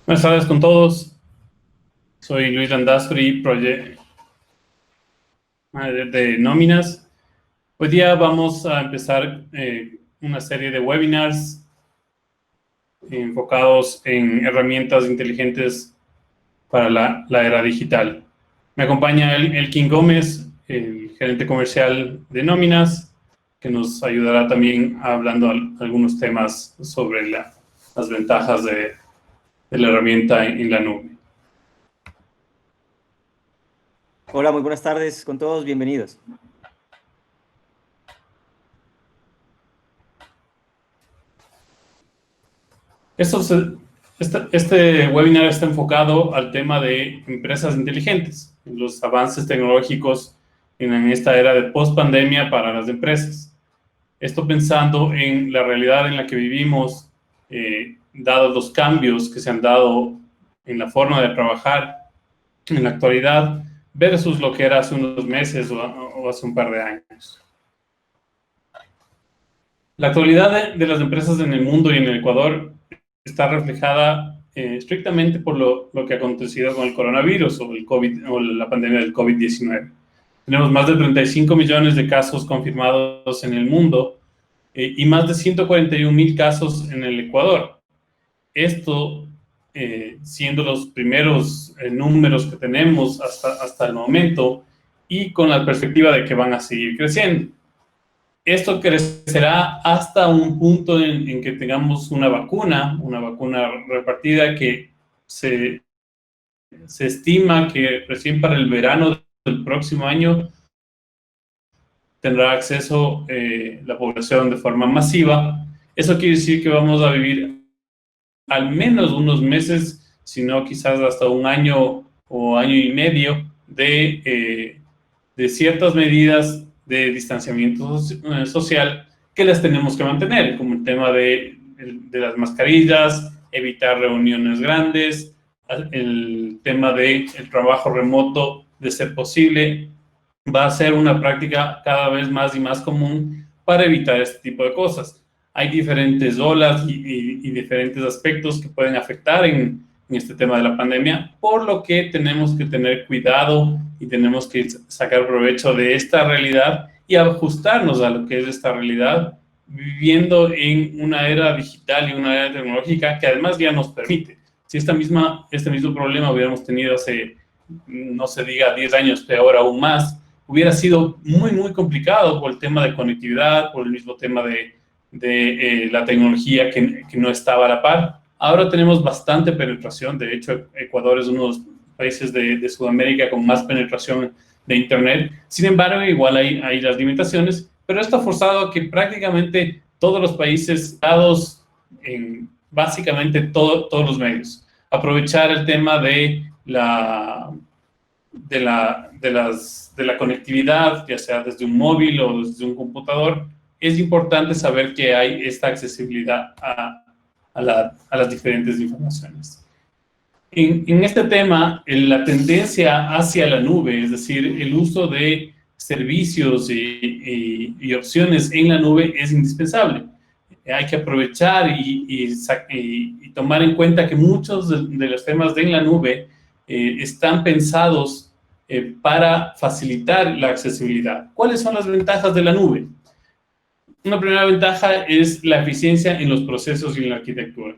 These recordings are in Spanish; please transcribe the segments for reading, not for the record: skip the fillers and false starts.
Buenas tardes con todos. Soy Luis Landazuri, Project Manager de Nóminas. Hoy día vamos a empezar una serie de webinars enfocados en herramientas inteligentes para la era digital. Me acompaña Elkin Gómez, el gerente comercial de Nóminas, que nos ayudará también hablando algunos temas sobre las ventajas de la herramienta en la nube. Hola, muy buenas tardes con todos, bienvenidos. Este webinar está enfocado al tema de empresas inteligentes, los avances tecnológicos en esta era de post-pandemia para las empresas. Esto pensando en la realidad en la que vivimos, dados los cambios que se han dado en la forma de trabajar en la actualidad versus lo que era hace unos meses o hace un par de años. La actualidad de las empresas en el mundo y en el Ecuador está reflejada estrictamente por lo que ha acontecido con el coronavirus o el COVID o la pandemia del COVID-19. Tenemos más de 35 millones de casos confirmados en el mundo y más de 141,000 casos en el Ecuador. Esto siendo los primeros números que tenemos hasta el momento y con la perspectiva de que van a seguir creciendo. Esto crecerá hasta un punto en que tengamos una vacuna repartida que se estima que recién para el verano del próximo año tendrá acceso la población de forma masiva. Eso quiere decir que vamos a vivir al menos unos meses, si no quizás hasta un año o año y medio de ciertas medidas de distanciamiento social que las tenemos que mantener, como el tema de las mascarillas, evitar reuniones grandes, el tema del trabajo remoto, de ser posible, va a ser una práctica cada vez más y más común para evitar este tipo de cosas. Hay diferentes olas y diferentes aspectos que pueden afectar en este tema de la pandemia, por lo que tenemos que tener cuidado y tenemos que sacar provecho de esta realidad y ajustarnos a lo que es esta realidad, viviendo en una era digital y una era tecnológica que además ya nos permite. Si este mismo problema hubiéramos tenido hace, no se diga 10 años, peor aún más, hubiera sido muy, muy complicado por el tema de conectividad, por el mismo tema de la tecnología que no estaba a la par. Ahora tenemos bastante penetración. De hecho, Ecuador es uno de los países de Sudamérica con más penetración de Internet. Sin embargo, igual hay las limitaciones, pero esto ha forzado a que prácticamente todos los países dados en básicamente todos los medios. Aprovechar el tema de la conectividad, ya sea desde un móvil o desde un computador. Es importante saber que hay esta accesibilidad a las diferentes informaciones. En este tema, la tendencia hacia la nube, es decir, el uso de servicios y opciones en la nube es indispensable. Hay que aprovechar y tomar en cuenta que muchos de los temas en la nube están pensados para facilitar la accesibilidad. ¿Cuáles son las ventajas de la nube? Una primera ventaja es la eficiencia en los procesos y en la arquitectura.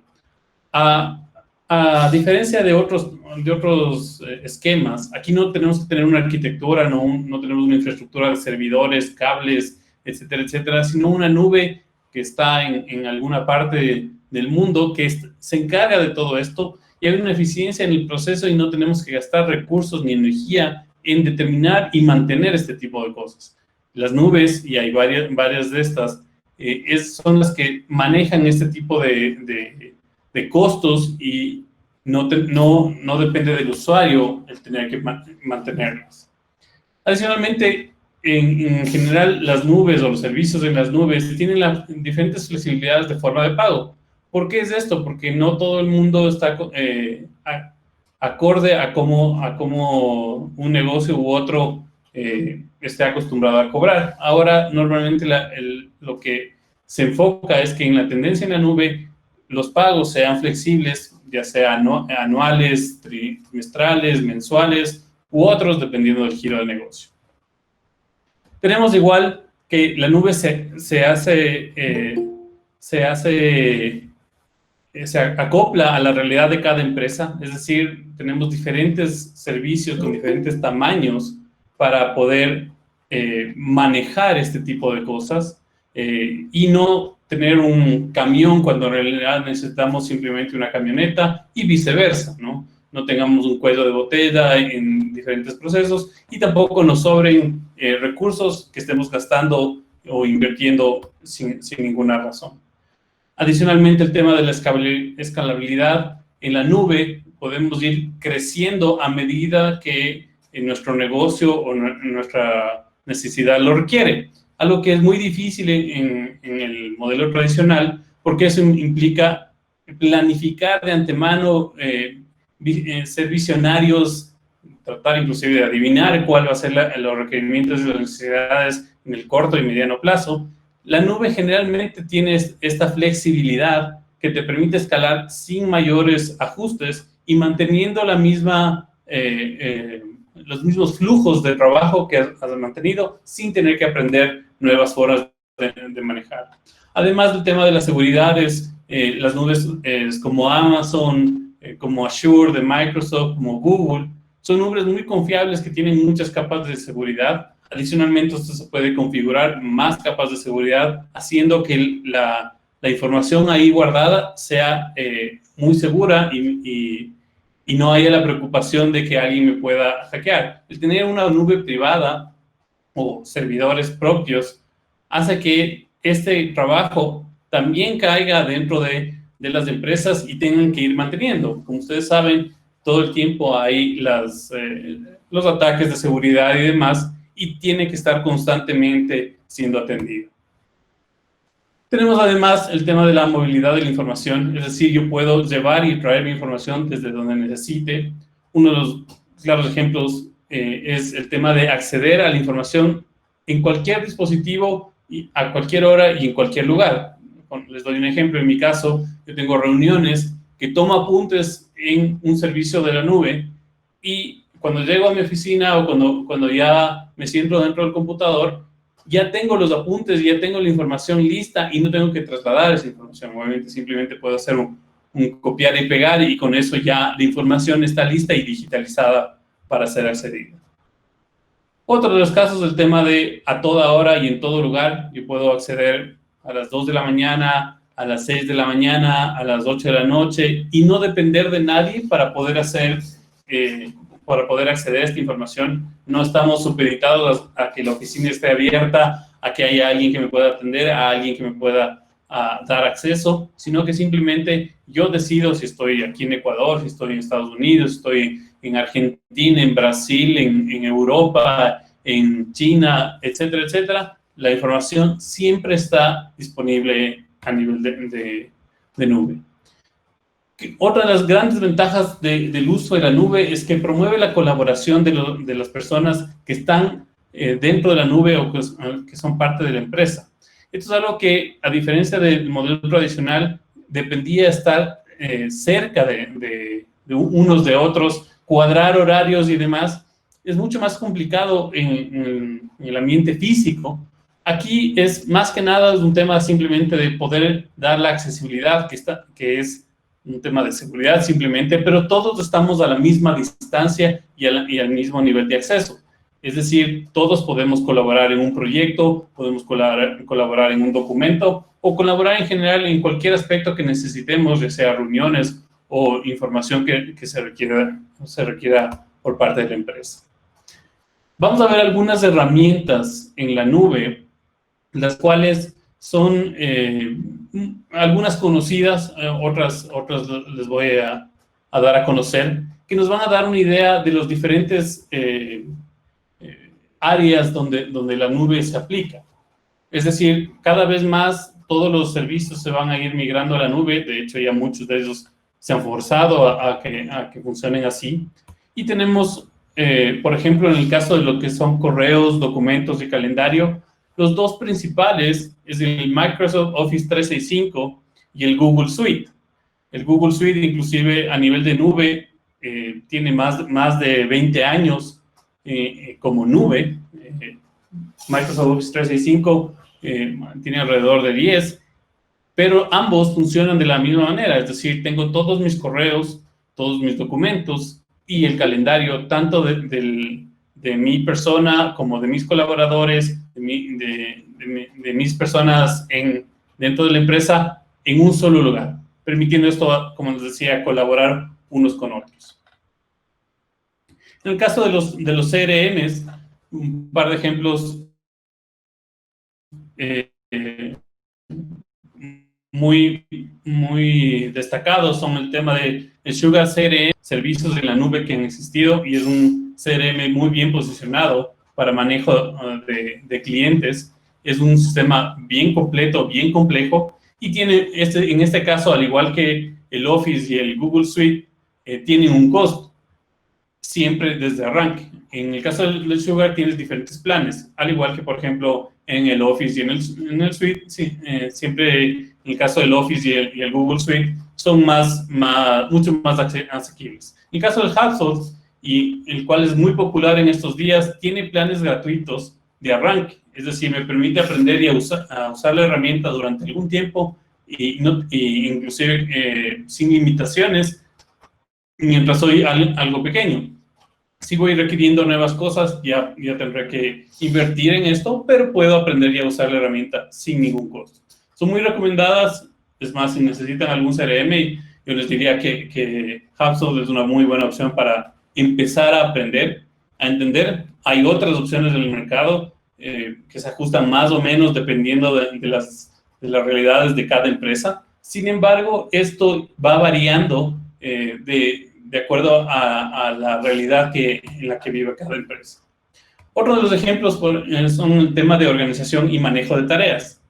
A diferencia de otros esquemas, aquí no tenemos que tener una arquitectura, no tenemos una infraestructura de servidores, cables, etcétera, etcétera, sino una nube que está en alguna parte del mundo que se encarga de todo esto y hay una eficiencia en el proceso y no tenemos que gastar recursos ni energía en determinar y mantener este tipo de cosas. Las nubes, y hay varias de estas, son las que manejan este tipo de costos y no depende del usuario el tener que mantenerlas. Adicionalmente, en general, las nubes o los servicios en las nubes tienen diferentes flexibilidades de forma de pago. ¿Por qué es esto? Porque no todo el mundo está acorde a cómo un negocio u otro esté acostumbrado a cobrar. Ahora, normalmente lo que se enfoca es que en la tendencia en la nube los pagos sean flexibles, ya sea anuales, trimestrales, mensuales u otros, dependiendo del giro del negocio. Tenemos igual que la nube se acopla a la realidad de cada empresa, es decir, tenemos diferentes servicios con diferentes tamaños para poder manejar este tipo de cosas y no tener un camión cuando en realidad necesitamos simplemente una camioneta y viceversa, ¿no? No tengamos un cuello de botella en diferentes procesos y tampoco nos sobren recursos que estemos gastando o invirtiendo sin ninguna razón. Adicionalmente, el tema de la escalabilidad en la nube, podemos ir creciendo a medida que nuestro negocio o nuestra necesidad lo requiere. Algo que es muy difícil en el modelo tradicional, porque eso implica planificar de antemano, ser visionarios, tratar inclusive de adivinar cuál va a ser los requerimientos y las necesidades en el corto y mediano plazo. La nube generalmente tiene esta flexibilidad que te permite escalar sin mayores ajustes y manteniendo la misma, los mismos flujos de trabajo que has mantenido sin tener que aprender nuevas formas de manejar. Además del tema de las seguridades, las nubes como Amazon, como Azure de Microsoft, como Google, son nubes muy confiables que tienen muchas capas de seguridad. Adicionalmente, esto se puede configurar más capas de seguridad, haciendo que la información ahí guardada sea muy segura y no haya la preocupación de que alguien me pueda hackear. El tener una nube privada o servidores propios hace que este trabajo también caiga dentro de las empresas y tengan que ir manteniendo. Como ustedes saben, todo el tiempo hay los ataques de seguridad y demás, y tiene que estar constantemente siendo atendido. Tenemos además el tema de la movilidad de la información, es decir, yo puedo llevar y traer mi información desde donde necesite. Uno de los claros ejemplos es el tema de acceder a la información en cualquier dispositivo, a cualquier hora y en cualquier lugar. Les doy un ejemplo, en mi caso, yo tengo reuniones que tomo apuntes en un servicio de la nube y cuando llego a mi oficina o cuando ya me siento dentro del computador, ya tengo los apuntes, ya tengo la información lista y no tengo que trasladar esa información. Obviamente simplemente puedo hacer un copiar y pegar y con eso ya la información está lista y digitalizada para ser accedida. Otro de los casos es el tema de a toda hora y en todo lugar. Yo puedo acceder a las 2 de la mañana, a las 6 de la mañana, a las 8 de la noche y no depender de nadie para poder acceder a esta información. No estamos supeditados a que la oficina esté abierta, a que haya alguien que me pueda atender, a alguien que me pueda dar acceso, sino que simplemente yo decido si estoy aquí en Ecuador, si estoy en Estados Unidos, si estoy en Argentina, en Brasil, en Europa, en China, etcétera, etcétera. La información siempre está disponible a nivel de nube. Otra de las grandes ventajas del uso de la nube es que promueve la colaboración de las personas que están dentro de la nube o que son parte de la empresa. Esto es algo que, a diferencia del modelo tradicional, dependía estar cerca de unos de otros, cuadrar horarios y demás. Es mucho más complicado en el ambiente físico. Aquí es más que nada un tema simplemente de poder dar la accesibilidad, que es un tema de seguridad simplemente, pero todos estamos a la misma distancia y al mismo nivel de acceso. Es decir, todos podemos colaborar en un proyecto, podemos colaborar en un documento o colaborar en general en cualquier aspecto que necesitemos, ya sea reuniones o información que se requiera por parte de la empresa. Vamos a ver algunas herramientas en la nube, las cuales son algunas conocidas, otras les voy a dar a conocer, que nos van a dar una idea de los diferentes áreas donde la nube se aplica. Es decir, cada vez más todos los servicios se van a ir migrando a la nube. De hecho, ya muchos de ellos se han forzado a que funcionen así. Y tenemos, por ejemplo, en el caso de lo que son correos, documentos y calendario, los dos principales es el Microsoft Office 365 y el Google Suite. El Google Suite, inclusive a nivel de nube, tiene más de 20 años como nube. Microsoft Office 365 tiene alrededor de 10, pero ambos funcionan de la misma manera, es decir, tengo todos mis correos, todos mis documentos y el calendario, tanto de mi persona como de mis colaboradores, de mis personas dentro de la empresa, en un solo lugar, permitiendo esto, como les decía, colaborar unos con otros. En el caso de los CRMs, un par de ejemplos muy destacados son el tema de el Sugar CRM, servicios de la nube que han existido, y es un CRM muy bien posicionado para manejo de clientes. Es un sistema bien completo, bien complejo, y tiene en este caso, al igual que el Office y el Google Suite, tienen un costo siempre desde arranque. En el caso del Sugar tienes diferentes planes, al igual que, por ejemplo, en el Office y en el Suite, sí, siempre en el caso del Office y el Google Suite son mucho más asequibles. En el caso del HubSpot, y el cual es muy popular en estos días, tiene planes gratuitos de arranque, es decir, me permite aprender y a usar la herramienta durante algún tiempo, y inclusive sin limitaciones, mientras soy algo pequeño. Si voy requiriendo nuevas cosas, ya tendré que invertir en esto, pero puedo aprender ya a usar la herramienta sin ningún costo. Son muy recomendadas. Es más, si necesitan algún CRM, yo les diría que HubSpot es una muy buena opción para empezar a aprender, a entender. Hay otras opciones en el mercado que se ajustan más o menos dependiendo de las realidades de cada empresa. Sin embargo, esto va variando de acuerdo a la realidad en la que vive cada empresa. Otro de los ejemplos son el tema de organización y manejo de tareas.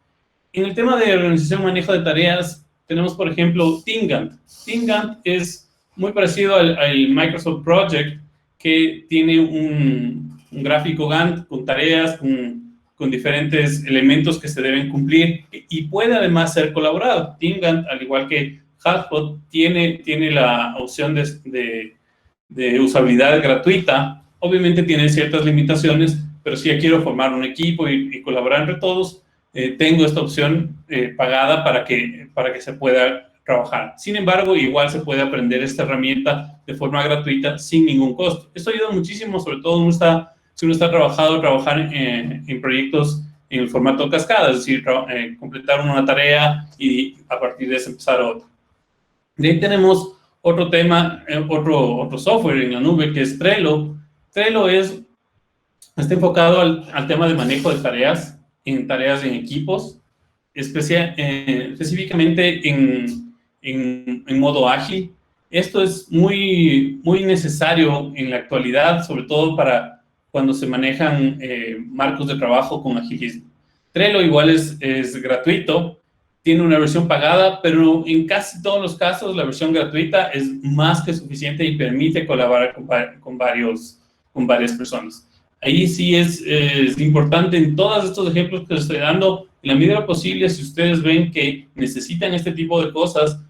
En el tema de organización y manejo de tareas, tenemos, por ejemplo, Team Gantt. Team Gantt es muy parecido al Microsoft Project, que tiene un gráfico Gantt con tareas, con diferentes elementos que se deben cumplir, y puede además ser colaborado. Team Gantt, al igual que HubSpot, tiene la opción de usabilidad gratuita. Obviamente tiene ciertas limitaciones, pero si ya quiero formar un equipo y colaborar entre todos, tengo esta opción pagada para que se pueda trabajar. Sin embargo, igual se puede aprender esta herramienta de forma gratuita sin ningún costo. Esto ayuda muchísimo, sobre todo si uno está trabajar en proyectos en el formato cascada, es decir, completar una tarea y a partir de eso empezar otra. De ahí tenemos otro tema, otro software en la nube, que es Trello. Trello está enfocado al tema de manejo de tareas en equipos, específicamente en modo ágil. Esto es muy necesario en la actualidad, sobre todo para cuando se manejan marcos de trabajo con agilismo. Trello igual es gratuito, tiene una versión pagada, pero en casi todos los casos la versión gratuita es más que suficiente y permite colaborar con varias personas. Ahí sí es importante, en todos estos ejemplos que les estoy dando, en la medida posible, si ustedes ven que necesitan este tipo de cosas,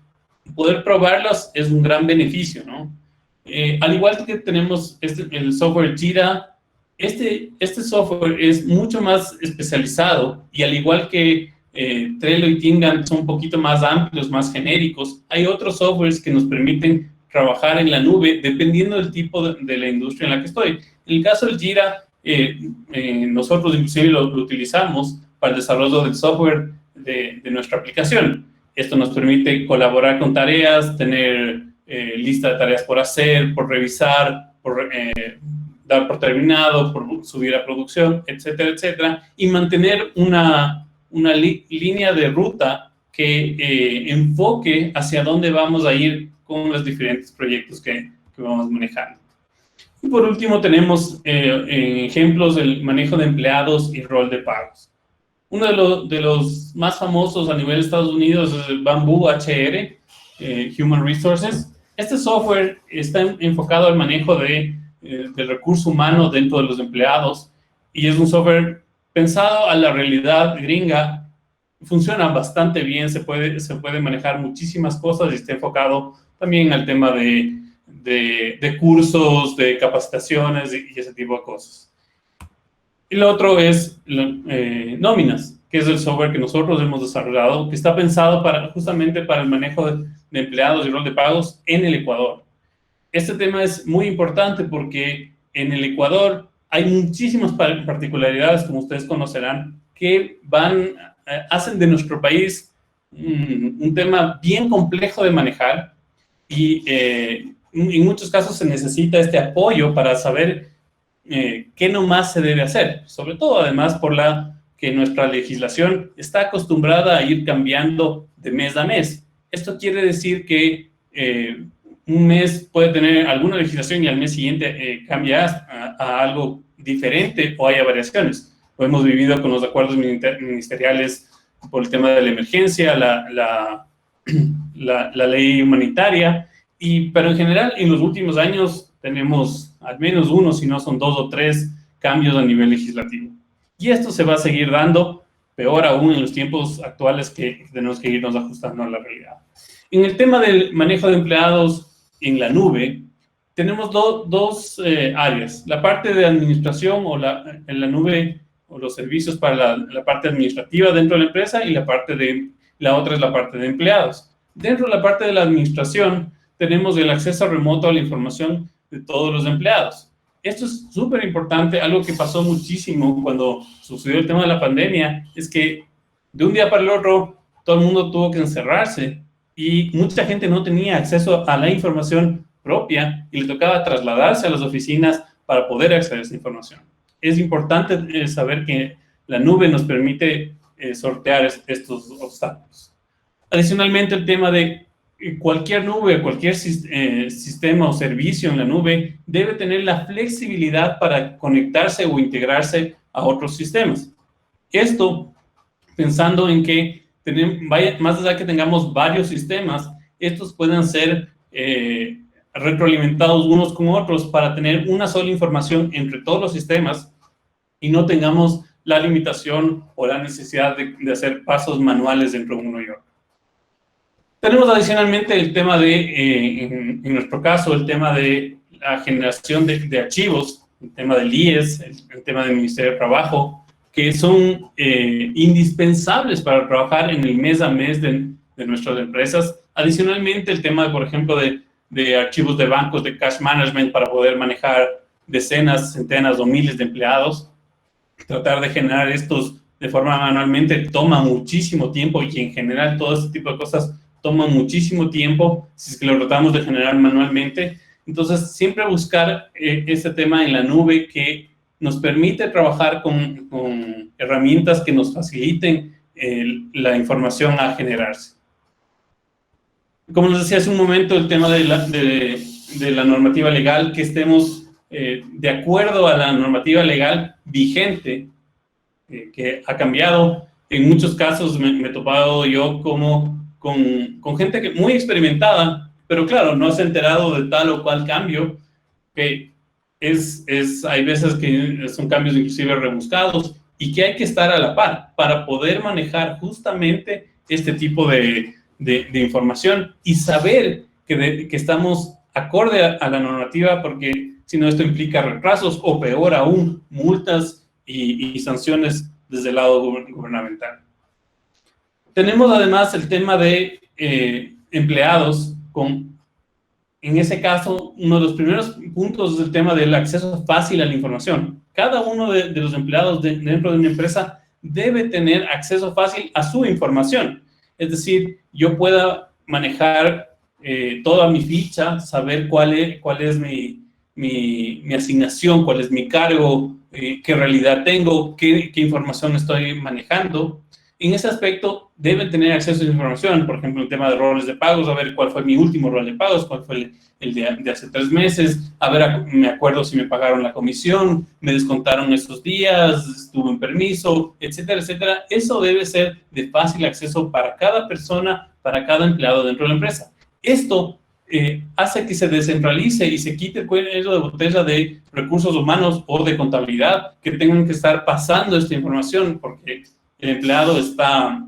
poder probarlas es un gran beneficio, ¿no? Al igual que tenemos el software Jira, este software es mucho más especializado, y al igual que Trello y Team Gantt son un poquito más amplios, más genéricos, hay otros softwares que nos permiten trabajar en la nube dependiendo del tipo de la industria en la que estoy. En el caso del Jira, nosotros inclusive lo utilizamos para el desarrollo del software de nuestra aplicación. Esto nos permite colaborar con tareas, tener lista de tareas por hacer, por revisar, por dar por terminado, por subir a producción, etcétera, etcétera, y mantener una línea de ruta que enfoque hacia dónde vamos a ir con los diferentes proyectos que vamos manejando. Y por último tenemos ejemplos del manejo de empleados y rol de pagos. Uno de los más famosos a nivel de Estados Unidos es el Bamboo HR, Human Resources. Este software está enfocado al manejo del recurso humano dentro de los empleados, y es un software pensado a la realidad gringa, funciona bastante bien, se puede manejar muchísimas cosas y está enfocado también al tema de cursos, de capacitaciones y ese tipo de cosas. Y lo otro es Nóminas, que es el software que nosotros hemos desarrollado, que está pensado justamente para el manejo de empleados y rol de pagos en el Ecuador. Este tema es muy importante porque en el Ecuador hay muchísimas particularidades, como ustedes conocerán, que hacen de nuestro país un tema bien complejo de manejar y en muchos casos se necesita este apoyo para saber qué nomás se debe hacer, sobre todo además por que nuestra legislación está acostumbrada a ir cambiando de mes a mes. Esto quiere decir que un mes puede tener alguna legislación y al mes siguiente cambia a algo diferente o haya variaciones. Lo hemos vivido con los acuerdos ministeriales por el tema de la emergencia, la ley humanitaria, pero en general en los últimos años tenemos al menos uno, si no son 2 o 3 cambios a nivel legislativo. Y esto se va a seguir dando, peor aún en los tiempos actuales que tenemos que irnos ajustando a la realidad. En el tema del manejo de empleados en la nube, tenemos dos áreas. La parte de administración en la nube o los servicios para la parte administrativa dentro de la empresa y la otra es la parte de empleados. Dentro de la parte de la administración, tenemos el acceso remoto a la información de todos los empleados. Esto es súper importante, algo que pasó muchísimo cuando sucedió el tema de la pandemia, es que de un día para el otro todo el mundo tuvo que encerrarse y mucha gente no tenía acceso a la información propia y le tocaba trasladarse a las oficinas para poder acceder a esa información. Es importante saber que la nube nos permite sortear estos obstáculos. Adicionalmente, el tema de cualquier nube, cualquier sistema o servicio en la nube debe tener la flexibilidad para conectarse o integrarse a otros sistemas. Esto pensando en que más allá que tengamos varios sistemas, estos puedan ser retroalimentados unos con otros para tener una sola información entre todos los sistemas y no tengamos la limitación o la necesidad de hacer pasos manuales dentro de uno y otro. Tenemos adicionalmente el tema en nuestro caso, el tema de la generación de archivos, el tema del IES, el tema del Ministerio de Trabajo, que son indispensables para trabajar en el mes a mes de nuestras empresas. Adicionalmente, el tema, por ejemplo, de archivos de bancos, de cash management, para poder manejar decenas, centenas o miles de empleados. Tratar de generar estos de forma manualmente toma muchísimo tiempo y en general todo este tipo de cosas toma muchísimo tiempo si es que lo tratamos de generar manualmente. Entonces, siempre buscar este tema en la nube que nos permite trabajar con herramientas que nos faciliten la información a generarse. Como les decía hace un momento, el tema de la normativa legal, que estemos de acuerdo a la normativa legal vigente, que ha cambiado. En muchos casos me he topado yo con gente muy experimentada, pero claro, no se ha enterado de tal o cual cambio, que hay veces que son cambios inclusive rebuscados y que hay que estar a la par para poder manejar justamente este tipo de información y saber que estamos acorde a la normativa, porque si no esto implica retrasos o peor aún, multas y sanciones desde el lado gubernamental. Tenemos además el tema de empleados en ese caso, uno de los primeros puntos es el tema del acceso fácil a la información. Cada uno de los empleados dentro de una empresa debe tener acceso fácil a su información. Es decir, yo pueda manejar toda mi ficha, saber cuál es mi asignación, cuál es mi cargo, qué realidad tengo, qué información estoy manejando. En ese aspecto deben tener acceso a esa información, por ejemplo, el tema de roles de pagos, a ver cuál fue mi último rol de pagos, cuál fue el de hace 3 meses, a ver, me acuerdo si me pagaron la comisión, me descontaron esos días, estuve en permiso, etcétera, etcétera. Eso debe ser de fácil acceso para cada persona, para cada empleado dentro de la empresa. Esto hace que se descentralice y se quite el cuello de botella de recursos humanos o de contabilidad que tengan que estar pasando esta información, porque el empleado está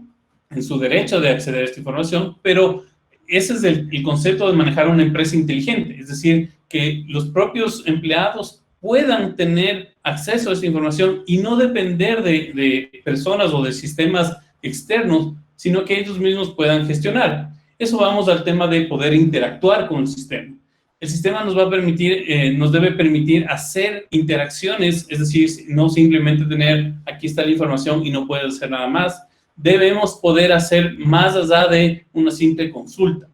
en su derecho de acceder a esta información, pero ese es el concepto de manejar una empresa inteligente, es decir, que los propios empleados puedan tener acceso a esta información y no depender de personas o de sistemas externos, sino que ellos mismos puedan gestionar. Eso vamos al tema de poder interactuar con el sistema. El sistema nos va a permitir, nos debe permitir hacer interacciones, es decir, no simplemente tener aquí está la información y no puedes hacer nada más. Debemos poder hacer más allá de una simple consulta.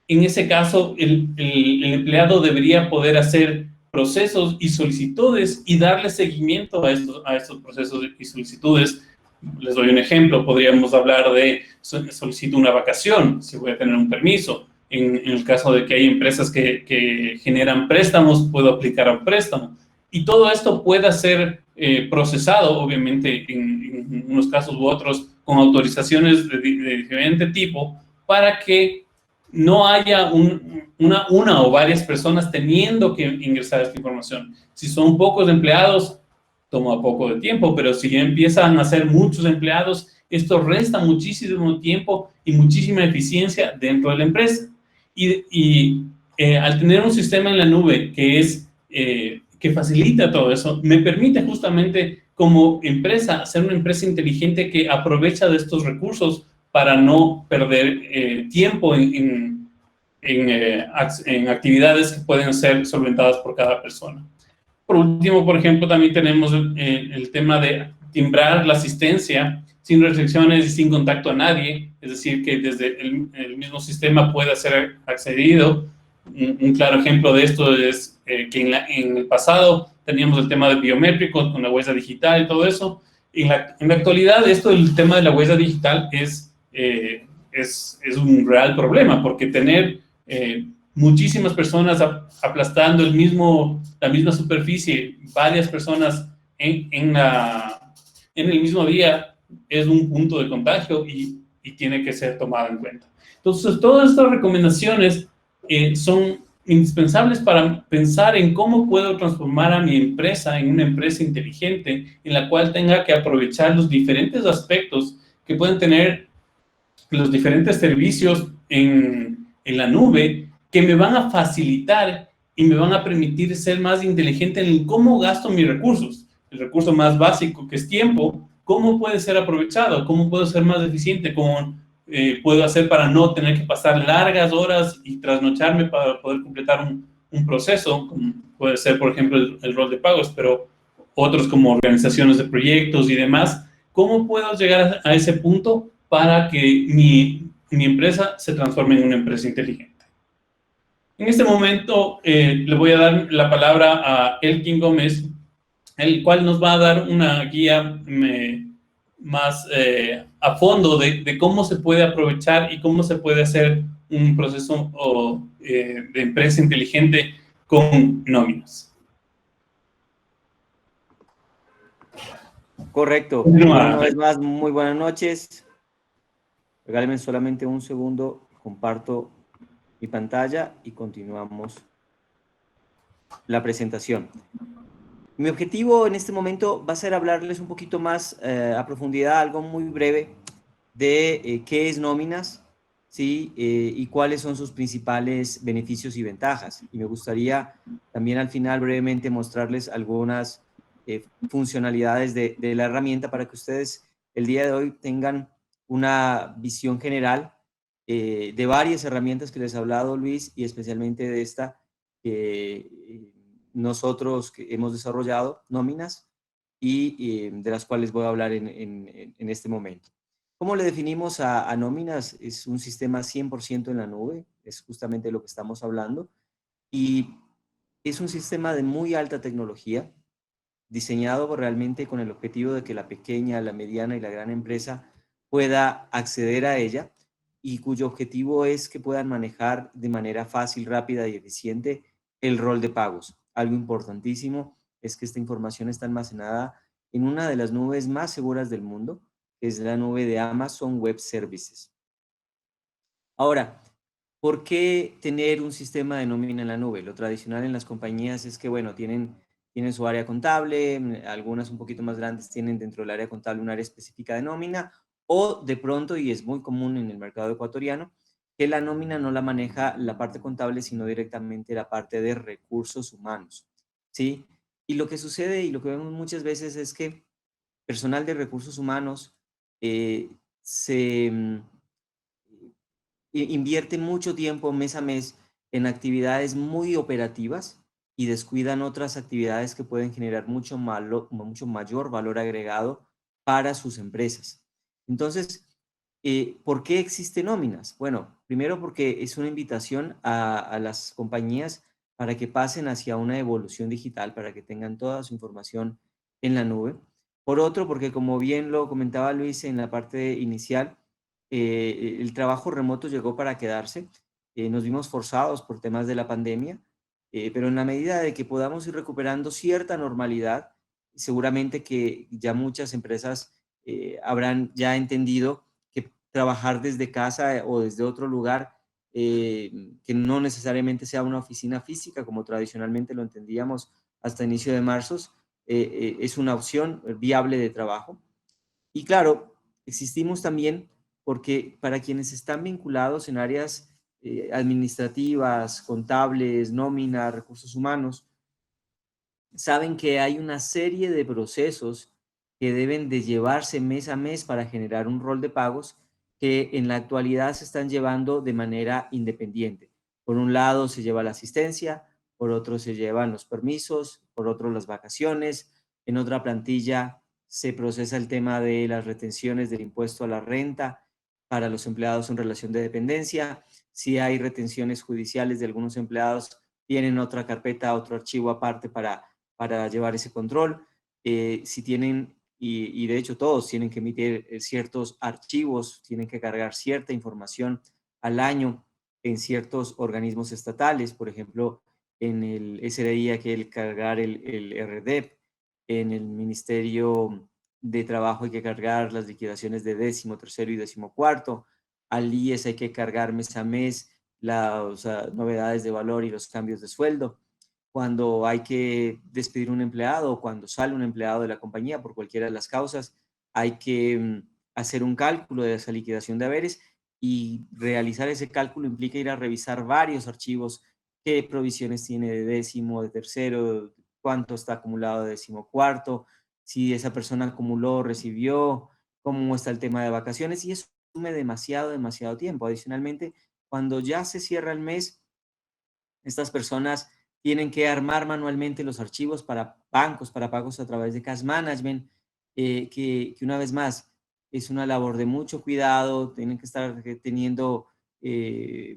En ese caso, el empleado debería poder hacer procesos y solicitudes y darle seguimiento a estos procesos y solicitudes. Les doy un ejemplo, podríamos hablar de solicito una vacación, si voy a tener un permiso. En el caso de que hay empresas que generan préstamos, puedo aplicar a un préstamo. Y todo esto pueda ser procesado, obviamente, en unos casos u otros, con autorizaciones de diferente tipo, para que no haya una o varias personas teniendo que ingresar esta información. Si son pocos empleados, toma poco de tiempo, pero si ya empiezan a ser muchos empleados, esto resta muchísimo tiempo y muchísima eficiencia dentro de la empresa. Al tener un sistema en la nube que facilita todo eso, me permite justamente como empresa ser una empresa inteligente que aprovecha de estos recursos para no perder tiempo en actividades que pueden ser solventadas por cada persona. Por último, por ejemplo, también tenemos el tema de timbrar la asistencia sin restricciones y sin contacto a nadie, es decir, que desde el mismo sistema pueda ser accedido. Un claro ejemplo de esto es que en el pasado teníamos el tema de biométricos con la huella digital y todo eso. En la actualidad, el tema de la huella digital es un real problema, porque tener muchísimas personas aplastando la misma superficie, varias personas en el mismo día, es un punto de contagio y tiene que ser tomado en cuenta. Entonces, todas estas recomendaciones son indispensables para pensar en cómo puedo transformar a mi empresa en una empresa inteligente en la cual tenga que aprovechar los diferentes aspectos que pueden tener los diferentes servicios en la nube que me van a facilitar y me van a permitir ser más inteligente en cómo gasto mis recursos. El recurso más básico, que es tiempo, cómo puede ser aprovechado, cómo puedo ser más eficiente, cómo puedo hacer para no tener que pasar largas horas y trasnocharme para poder completar un proceso, como puede ser, por ejemplo, el rol de pagos, pero otros como organizaciones de proyectos y demás. ¿Cómo puedo llegar a ese punto para que mi empresa se transforme en una empresa inteligente? En este momento le voy a dar la palabra a Elkin Gómez, el cual nos va a dar una guía más a fondo de cómo se puede aprovechar y cómo se puede hacer un proceso de empresa inteligente con nóminas. Correcto. Bueno, una vez más, muy buenas noches. Regálenme solamente un segundo, comparto mi pantalla y continuamos la presentación. Mi objetivo en este momento va a ser hablarles un poquito más a profundidad, algo muy breve, de qué es nóminas, ¿sí? Y cuáles son sus principales beneficios y ventajas. Y me gustaría también al final brevemente mostrarles algunas funcionalidades de la herramienta para que ustedes el día de hoy tengan una visión general de varias herramientas que les ha hablado Luis y especialmente de esta que nosotros que hemos desarrollado, nóminas, y de las cuales voy a hablar en este momento. ¿Cómo le definimos a nóminas? Es un sistema 100% en la nube, es justamente lo que estamos hablando, y es un sistema de muy alta tecnología, diseñado realmente con el objetivo de que la pequeña, la mediana y la gran empresa pueda acceder a ella y cuyo objetivo es que puedan manejar de manera fácil, rápida y eficiente el rol de pagos. Algo importantísimo es que esta información está almacenada en una de las nubes más seguras del mundo, que es la nube de Amazon Web Services. Ahora, ¿por qué tener un sistema de nómina en la nube? Lo tradicional en las compañías es que, bueno, tienen su área contable, algunas un poquito más grandes tienen dentro del área contable un área específica de nómina, o de pronto, y es muy común en el mercado ecuatoriano, que la nómina no la maneja la parte contable, sino directamente la parte de recursos humanos, ¿sí? Y lo que sucede y lo que vemos muchas veces es que personal de recursos humanos se invierte mucho tiempo mes a mes en actividades muy operativas y descuidan otras actividades que pueden generar mucho mayor valor agregado para sus empresas. Entonces, ¿por qué existen nóminas? Bueno, primero porque es una invitación a las compañías para que pasen hacia una evolución digital, para que tengan toda su información en la nube. Por otro, porque como bien lo comentaba Luis en la parte inicial, el trabajo remoto llegó para quedarse. Nos vimos forzados por temas de la pandemia, pero en la medida de que podamos ir recuperando cierta normalidad, seguramente que ya muchas empresas habrán ya entendido que trabajar desde casa o desde otro lugar, que no necesariamente sea una oficina física, como tradicionalmente lo entendíamos hasta inicio de marzo, es una opción viable de trabajo. Y claro, existimos también porque para quienes están vinculados en áreas administrativas, contables, nómina, recursos humanos, saben que hay una serie de procesos que deben de llevarse mes a mes para generar un rol de pagos que en la actualidad se están llevando de manera independiente. Por un lado se lleva la asistencia, por otro se llevan los permisos, por otro las vacaciones, en otra plantilla se procesa el tema de las retenciones del impuesto a la renta para los empleados en relación de dependencia. Si hay retenciones judiciales de algunos empleados, tienen otra carpeta, otro archivo aparte para llevar ese control. Si tienen, y de hecho todos tienen que emitir ciertos archivos, tienen que cargar cierta información al año en ciertos organismos estatales, por ejemplo, en el SDI hay que cargar el RDEP, en el Ministerio de Trabajo hay que cargar las liquidaciones de 13º y 14º, al IES hay que cargar mes a mes las novedades de valor y los cambios de sueldo. Cuando hay que despedir un empleado o cuando sale un empleado de la compañía por cualquiera de las causas, hay que hacer un cálculo de esa liquidación de haberes y realizar ese cálculo implica ir a revisar varios archivos, qué provisiones tiene de décimo, de tercero, cuánto está acumulado de decimocuarto, si esa persona acumuló, recibió, cómo está el tema de vacaciones y eso consume demasiado, demasiado tiempo. Adicionalmente, cuando ya se cierra el mes, estas personas tienen que armar manualmente los archivos para bancos, para pagos a través de Cash Management, que una vez más es una labor de mucho cuidado, tienen que estar teniendo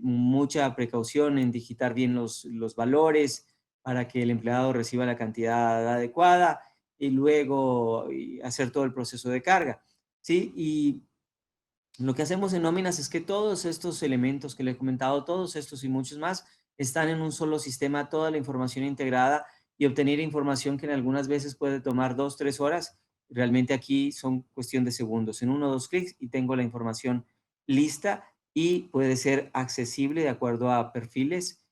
mucha precaución en digitar bien los valores para que el empleado reciba la cantidad adecuada y luego hacer todo el proceso de carga. ¿Sí? Y lo que hacemos en nóminas es que todos estos elementos que le he comentado, todos estos y muchos más, están en un solo sistema, toda la información integrada y obtener información que en algunas veces puede tomar 2, 3 horas. Realmente aquí son cuestión de segundos. En 1 o 2 clics y tengo la información lista y puede ser accesible de acuerdo a perfiles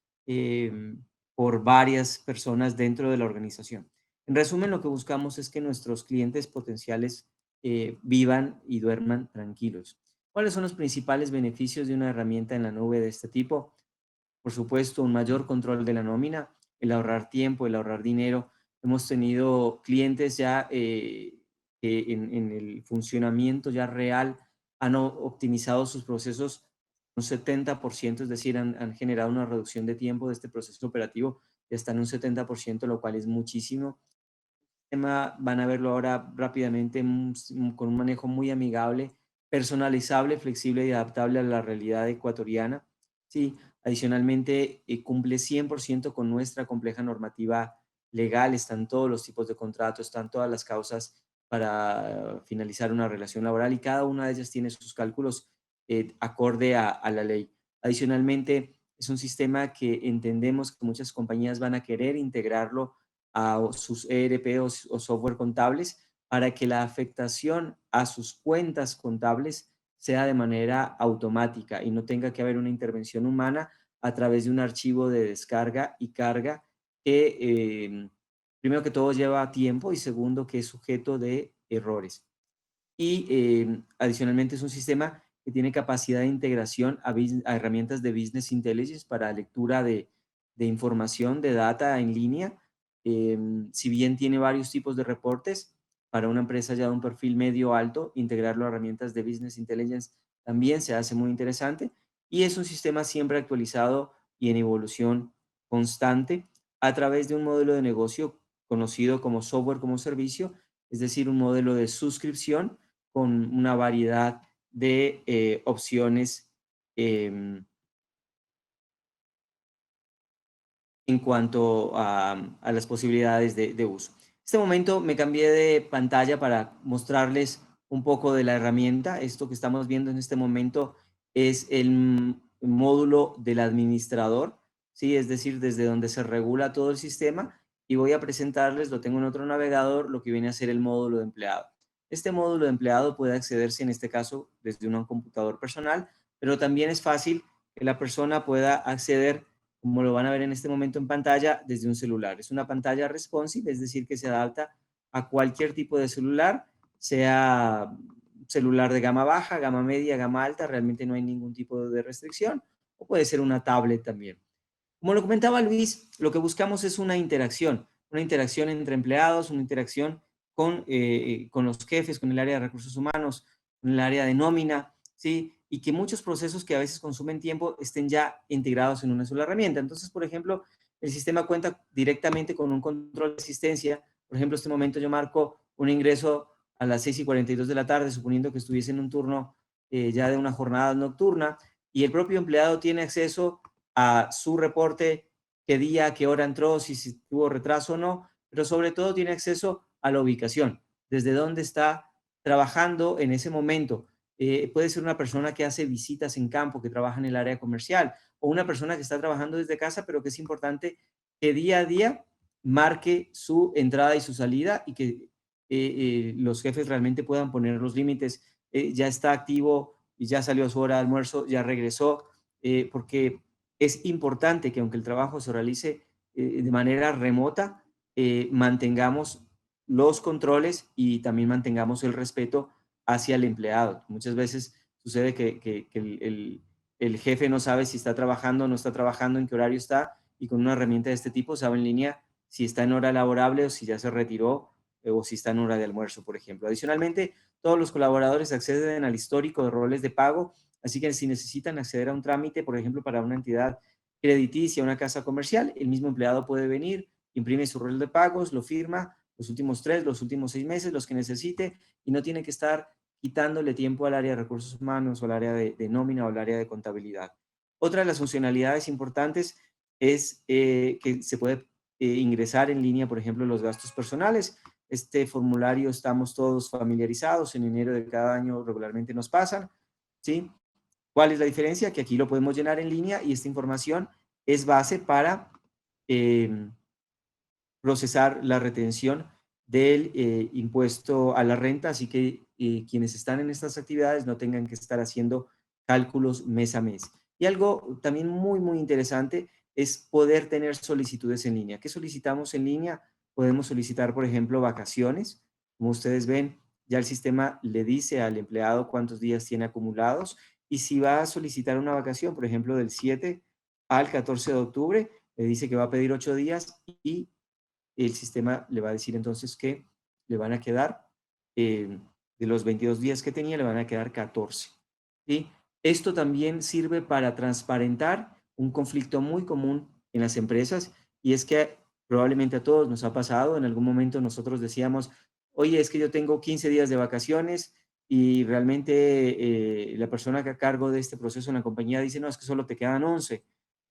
por varias personas dentro de la organización. En resumen, lo que buscamos es que nuestros clientes potenciales vivan y duerman tranquilos. ¿Cuáles son los principales beneficios de una herramienta en la nube de este tipo? Por supuesto, un mayor control de la nómina, el ahorrar tiempo, el ahorrar dinero. Hemos tenido clientes ya que en el funcionamiento ya real han optimizado sus procesos un 70%, es decir, han generado una reducción de tiempo de este proceso operativo de hasta en un 70%, lo cual es muchísimo. Tema van a verlo ahora rápidamente con un manejo muy amigable, personalizable, flexible y adaptable a la realidad ecuatoriana. Sí, adicionalmente cumple 100% con nuestra compleja normativa legal, están todos los tipos de contratos, están todas las causas para finalizar una relación laboral y cada una de ellas tiene sus cálculos acorde a la ley. Adicionalmente, es un sistema que entendemos que muchas compañías van a querer integrarlo a sus ERP o software contables para que la afectación a sus cuentas contables sea de manera automática y no tenga que haber una intervención humana a través de un archivo de descarga y carga que, primero que todo, lleva tiempo y segundo, que es sujeto de errores. y adicionalmente es un sistema que tiene capacidad de integración a herramientas de Business Intelligence para lectura de información, de data en línea. Si bien tiene varios tipos de reportes, para una empresa ya de un perfil medio alto, integrarlo a herramientas de Business Intelligence también se hace muy interesante y es un sistema siempre actualizado y en evolución constante a través de un modelo de negocio conocido como software como servicio, es decir, un modelo de suscripción con una variedad de opciones em, en cuanto a las posibilidades de uso. En este momento me cambié de pantalla para mostrarles un poco de la herramienta. Esto que estamos viendo en este momento es el módulo del administrador, ¿sí? Es decir, desde donde se regula todo el sistema. Y voy a presentarles, lo tengo en otro navegador, lo que viene a ser el módulo de empleado. Este módulo de empleado puede accederse en este caso desde un computador personal, pero también es fácil que la persona pueda acceder, como lo van a ver en este momento en pantalla, desde un celular. Es una pantalla responsive, es decir, que se adapta a cualquier tipo de celular, sea celular de gama baja, gama media, gama alta, realmente no hay ningún tipo de restricción, o puede ser una tablet también. Como lo comentaba Luis, lo que buscamos es una interacción entre empleados, una interacción con los jefes, con el área de recursos humanos, con el área de nómina, ¿sí? Y que muchos procesos que a veces consumen tiempo estén ya integrados en una sola herramienta. Entonces, por ejemplo, el sistema cuenta directamente con un control de asistencia. Por ejemplo, en este momento yo marco un ingreso a las 6:42 de la tarde, suponiendo que estuviese en un turno ya de una jornada nocturna, y el propio empleado tiene acceso a su reporte, qué día, qué hora entró, si tuvo retraso o no, pero sobre todo tiene acceso a la ubicación, desde dónde está trabajando en ese momento. Puede ser una persona que hace visitas en campo, que trabaja en el área comercial, o una persona que está trabajando desde casa, pero que es importante que día a día marque su entrada y su salida y que los jefes realmente puedan poner los límites. Ya está activo y ya salió a su hora de almuerzo, ya regresó, porque es importante que aunque el trabajo se realice de manera remota, mantengamos los controles y también mantengamos el respeto hacia el empleado. Muchas veces sucede que el jefe no sabe si está trabajando o no está trabajando, en qué horario está, y con una herramienta de este tipo sabe en línea si está en hora laborable o si ya se retiró o si está en hora de almuerzo, por ejemplo. Adicionalmente, todos los colaboradores acceden al histórico de roles de pago. Así que si necesitan acceder a un trámite, por ejemplo, para una entidad crediticia, una casa comercial, el mismo empleado puede venir, imprime su rol de pagos, lo firma, los últimos 3, los últimos 6 meses, los que necesite, y no tiene que estar quitándole tiempo al área de recursos humanos o al área de nómina o al área de contabilidad. Otra de las funcionalidades importantes es que se puede ingresar en línea, por ejemplo, los gastos personales. Este formulario estamos todos familiarizados, en enero de cada año regularmente nos pasan, ¿sí? ¿Cuál es la diferencia? Que aquí lo podemos llenar en línea y esta información es base para eh, procesar la retención del impuesto a la renta, así que quienes están en estas actividades no tengan que estar haciendo cálculos mes a mes. Y algo también muy, muy interesante es poder tener solicitudes en línea. ¿Qué solicitamos en línea? Podemos solicitar, por ejemplo, vacaciones. Como ustedes ven, ya el sistema le dice al empleado cuántos días tiene acumulados y si va a solicitar una vacación, por ejemplo, del 7 al 14 de octubre, le dice que va a pedir 8 días y el sistema le va a decir entonces que le van a quedar, de los 22 días que tenía, le van a quedar 14. ¿Sí? Esto también sirve para transparentar un conflicto muy común en las empresas y es que probablemente a todos nos ha pasado, en algún momento nosotros decíamos, oye, es que yo tengo 15 días de vacaciones y realmente la persona que a cargo de este proceso en la compañía dice, no, es que solo te quedan 11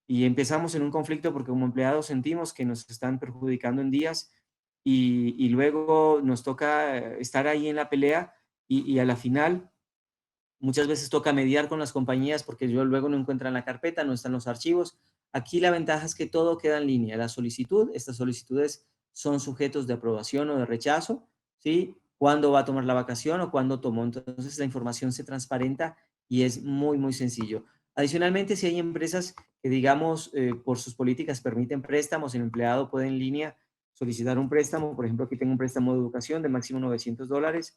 y empezamos en un conflicto porque como empleados sentimos que nos están perjudicando en días y luego nos toca estar ahí en la pelea y a la final muchas veces toca mediar con las compañías porque yo luego no encuentran la carpeta, no están los archivos. Aquí la ventaja es que todo queda en línea. La solicitud, estas solicitudes son sujetos de aprobación o de rechazo, ¿sí? Cuándo va a tomar la vacación o cuándo tomó. Entonces la información se transparenta y es muy, muy sencillo. Adicionalmente, si hay empresas que, digamos, por sus políticas permiten préstamos, el empleado puede en línea solicitar un préstamo. Por ejemplo, aquí tengo un préstamo de educación de máximo $900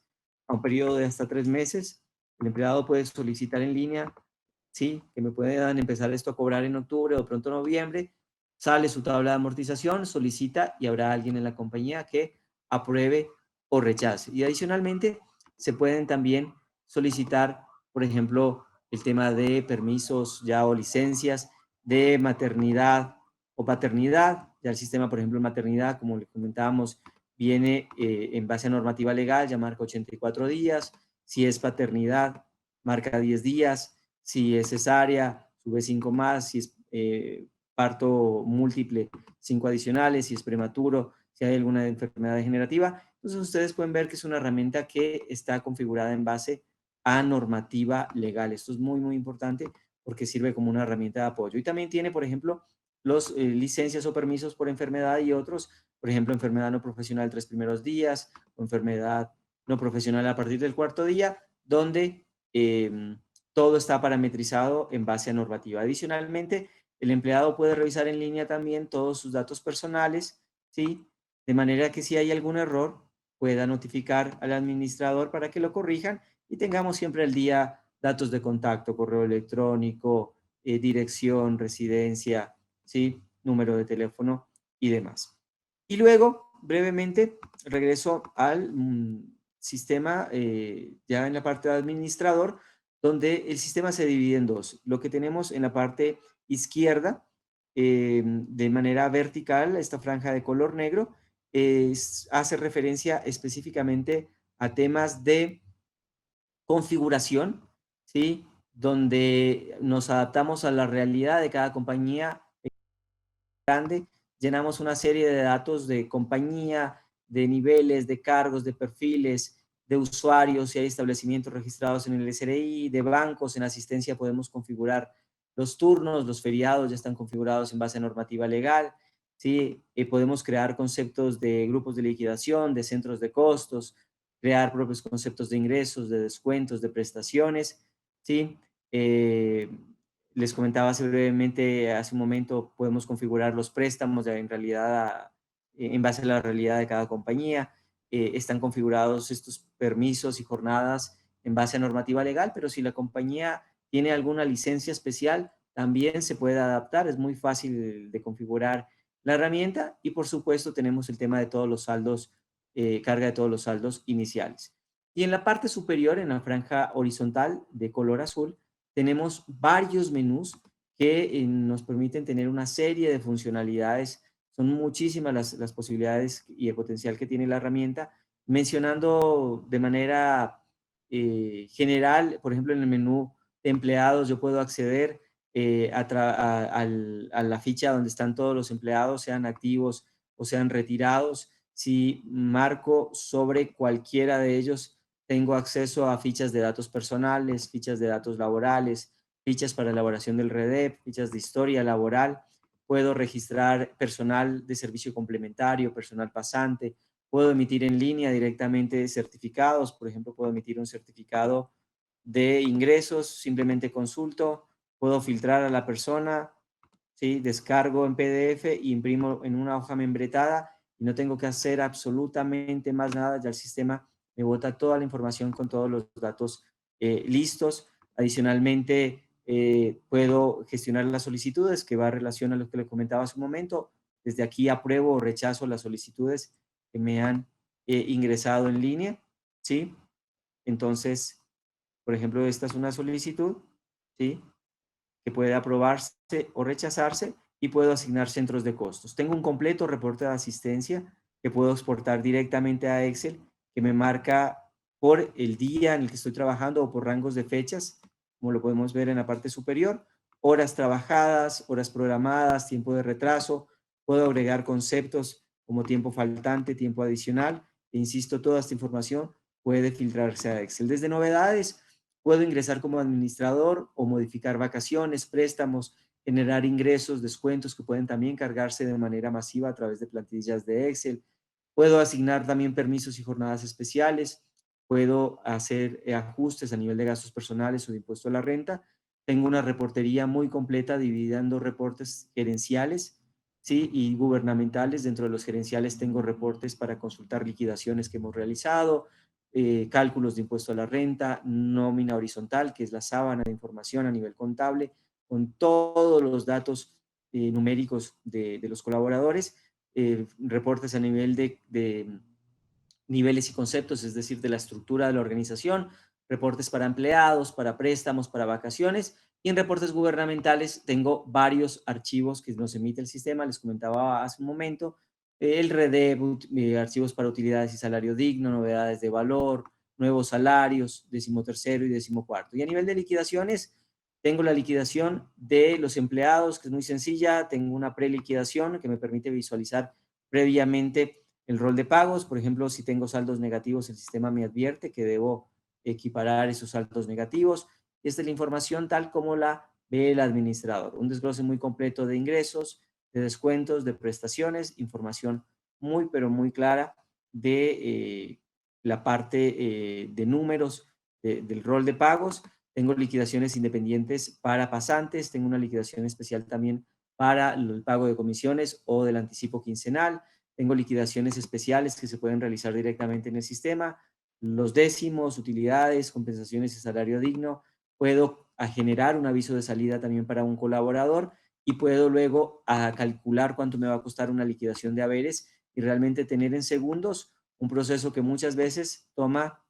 a un periodo de hasta 3 meses. El empleado puede solicitar en línea, sí, que me puedan empezar esto a cobrar en octubre o pronto noviembre. Sale su tabla de amortización, solicita y habrá alguien en la compañía que apruebe o rechace. Y adicionalmente, se pueden también solicitar, por ejemplo, el tema de permisos ya o licencias de maternidad o paternidad. Ya el sistema, por ejemplo, de maternidad, como le comentábamos, viene en base a normativa legal, ya marca 84 días. Si es paternidad, marca 10 días. Si es cesárea, sube 5 más. Si es parto múltiple, 5 adicionales. Si es prematuro, si hay alguna enfermedad degenerativa. Entonces ustedes pueden ver que es una herramienta que está configurada en base a normativa legal. Esto es muy, muy importante porque sirve como una herramienta de apoyo. Y también tiene, por ejemplo, los licencias o permisos por enfermedad y otros, por ejemplo, enfermedad no profesional 3 primeros días o enfermedad no profesional a partir del 4.º día, donde todo está parametrizado en base a normativa. Adicionalmente, el empleado puede revisar en línea también todos sus datos personales, ¿sí? De manera que si hay algún error, pueda notificar al administrador para que lo corrijan y tengamos siempre al día datos de contacto, correo electrónico, dirección, residencia, ¿sí? Número de teléfono y demás. Y luego, brevemente, regreso al sistema ya en la parte de administrador, donde el sistema se divide en dos. Lo que tenemos en la parte izquierda, de manera vertical, esta franja de color negro, hace referencia específicamente a temas de configuración, ¿sí? Donde nos adaptamos a la realidad de cada compañía grande, llenamos una serie de datos de compañía, de niveles, de cargos, de perfiles, de usuarios, si hay establecimientos registrados en el SRI, de bancos, en asistencia podemos configurar los turnos, los feriados ya están configurados en base a normativa legal, ¿sí? Podemos crear conceptos de grupos de liquidación, de centros de costos, crear propios conceptos de ingresos, de descuentos, de prestaciones, ¿sí? Les comentaba hace brevemente, hace un momento, podemos configurar los préstamos en realidad en base a la realidad de cada compañía. Están configurados estos permisos y jornadas en base a normativa legal, pero si la compañía tiene alguna licencia especial, también se puede adaptar. Es muy fácil de configurar la herramienta y por supuesto tenemos el tema de todos los saldos, carga de todos los saldos iniciales. Y en la parte superior, en la franja horizontal de color azul, tenemos varios menús que nos permiten tener una serie de funcionalidades. Son muchísimas las posibilidades y el potencial que tiene la herramienta. Mencionando de manera general, por ejemplo, en el menú de empleados, yo puedo acceder a la ficha donde están todos los empleados, sean activos o sean retirados. Si marco sobre cualquiera de ellos, tengo acceso a fichas de datos personales, fichas de datos laborales, fichas para elaboración del REDEP, fichas de historia laboral. Puedo registrar personal de servicio complementario, personal pasante. Puedo emitir en línea directamente certificados. Por ejemplo, puedo emitir un certificado de ingresos, simplemente consulto. Puedo filtrar a la persona, ¿sí? Descargo en PDF e imprimo en una hoja membretada y no tengo que hacer absolutamente más nada. Ya el sistema me bota toda la información con todos los datos listos. Adicionalmente, puedo gestionar las solicitudes, que va en relación a lo que le comentaba hace un momento. Desde aquí apruebo o rechazo las solicitudes que me han ingresado en línea, ¿sí? Entonces, por ejemplo, esta es una solicitud, ¿sí? Que puede aprobarse o rechazarse y puedo asignar centros de costos. Tengo un completo reporte de asistencia que puedo exportar directamente a Excel, que me marca por el día en el que estoy trabajando o por rangos de fechas, como lo podemos ver en la parte superior, horas trabajadas, horas programadas, tiempo de retraso. Puedo agregar conceptos como tiempo faltante, tiempo adicional. E insisto, toda esta información puede filtrarse a Excel. Desde novedades, puedo ingresar como administrador o modificar vacaciones, préstamos, generar ingresos, descuentos que pueden también cargarse de manera masiva a través de plantillas de Excel. Puedo asignar también permisos y jornadas especiales. Puedo hacer ajustes a nivel de gastos personales o de impuesto a la renta. Tengo una reportería muy completa dividida en dos reportes gerenciales, ¿sí? Y gubernamentales. Dentro de los gerenciales tengo reportes para consultar liquidaciones que hemos realizado, cálculos de impuesto a la renta, nómina horizontal, que es la sábana de información a nivel contable, con todos los datos numéricos de los colaboradores, reportes a nivel de niveles y conceptos, es decir, de la estructura de la organización, reportes para empleados, para préstamos, para vacaciones, y en reportes gubernamentales tengo varios archivos que nos emite el sistema, les comentaba hace un momento, el REDEB, archivos para utilidades y salario digno, novedades de valor, nuevos salarios, 13º y 14º. Y a nivel de liquidaciones, tengo la liquidación de los empleados, que es muy sencilla, tengo una preliquidación que me permite visualizar previamente el rol de pagos. Por ejemplo, si tengo saldos negativos, el sistema me advierte que debo equiparar esos saldos negativos. Esta es la información tal como la ve el administrador. Un desglose muy completo de ingresos, de descuentos, de prestaciones, información muy, pero muy clara de la parte de números del rol de pagos. Tengo liquidaciones independientes para pasantes, tengo una liquidación especial también para el pago de comisiones o del anticipo quincenal. Tengo liquidaciones especiales que se pueden realizar directamente en el sistema, los décimos, utilidades, compensaciones y salario digno. Puedo generar un aviso de salida también para un colaborador y puedo luego calcular cuánto me va a costar una liquidación de haberes y realmente tener en segundos un proceso que muchas veces toma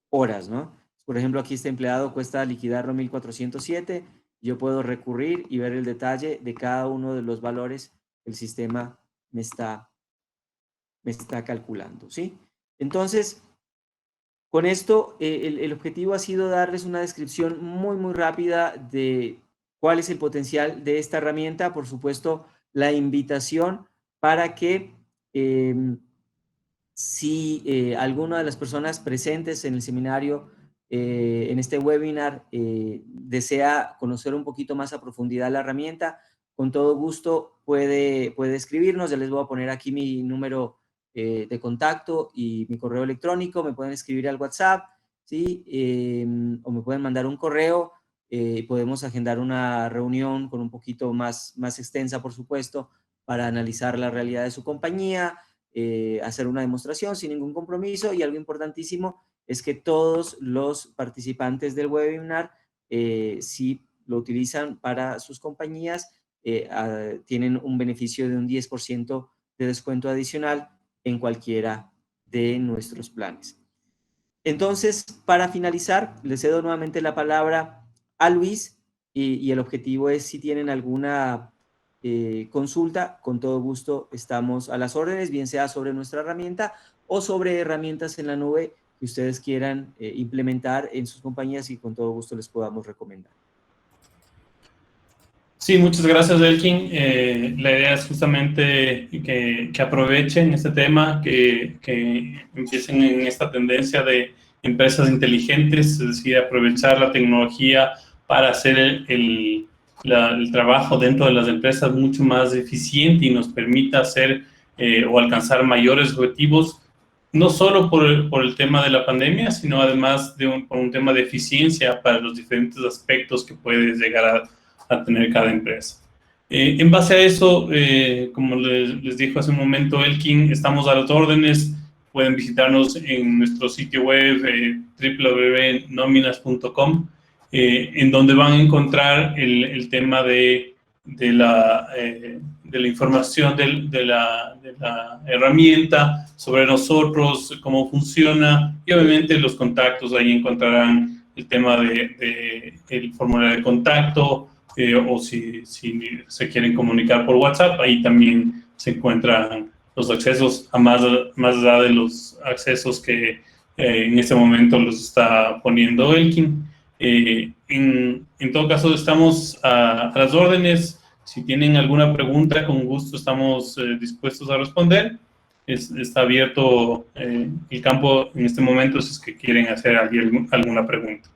horas, ¿no? Por ejemplo, aquí este empleado cuesta liquidarlo 1.407. Yo puedo recurrir y ver el detalle de cada uno de los valores que el sistema me está calculando, ¿sí? Entonces, con esto, el objetivo ha sido darles una descripción muy, muy rápida de cuál es el potencial de esta herramienta. Por supuesto, la invitación para que si alguna de las personas presentes en el seminario, en este webinar, desea conocer un poquito más a profundidad la herramienta, con todo gusto puede escribirnos. Ya les voy a poner aquí mi número de contacto y mi correo electrónico. Me pueden escribir al WhatsApp, ¿sí? O me pueden mandar un correo. Podemos agendar una reunión con un poquito más extensa, por supuesto, para analizar la realidad de su compañía, hacer una demostración sin ningún compromiso. Y algo importantísimo es que todos los participantes del webinar, si lo utilizan para sus compañías, tienen un beneficio de un 10% de descuento adicional en cualquiera de nuestros planes. Entonces, para finalizar, les cedo nuevamente la palabra a Luis y el objetivo es, si tienen alguna consulta, con todo gusto estamos a las órdenes, bien sea sobre nuestra herramienta o sobre herramientas en la nube que ustedes quieran implementar en sus compañías y con todo gusto les podamos recomendar. Sí, muchas gracias, Elkin. La idea es justamente que aprovechen este tema, que empiecen en esta tendencia de empresas inteligentes, es decir, aprovechar la tecnología para hacer el trabajo dentro de las empresas mucho más eficiente y nos permita hacer o alcanzar mayores objetivos, no solo por el tema de la pandemia, sino además por un tema de eficiencia para los diferentes aspectos que puede llegar a tener cada empresa. En base a eso, como les dijo hace un momento Elkin, estamos a las órdenes. Pueden visitarnos en nuestro sitio web www.nominas.com, en donde van a encontrar el tema de la información de la herramienta, sobre nosotros, cómo funciona, y obviamente los contactos. Ahí encontrarán el tema el formulario de contacto, o si se quieren comunicar por WhatsApp, ahí también se encuentran los accesos, a más allá de los accesos que en este momento los está poniendo Elkin. En todo caso, estamos a las órdenes. Si tienen alguna pregunta, con gusto estamos dispuestos a responder. Está abierto el campo en este momento si es que quieren hacer alguna pregunta.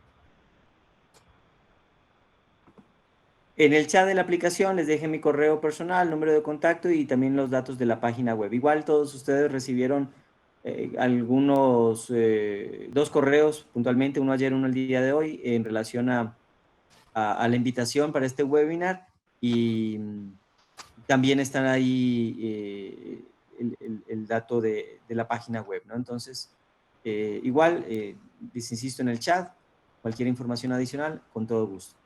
En el chat de la aplicación les dejé mi correo personal, número de contacto y también los datos de la página web. Igual todos ustedes recibieron dos correos puntualmente, uno ayer, uno el día de hoy, en relación a la invitación para este webinar, y también están ahí el dato de la página web, ¿no? Entonces, igual, les insisto en el chat, cualquier información adicional, con todo gusto.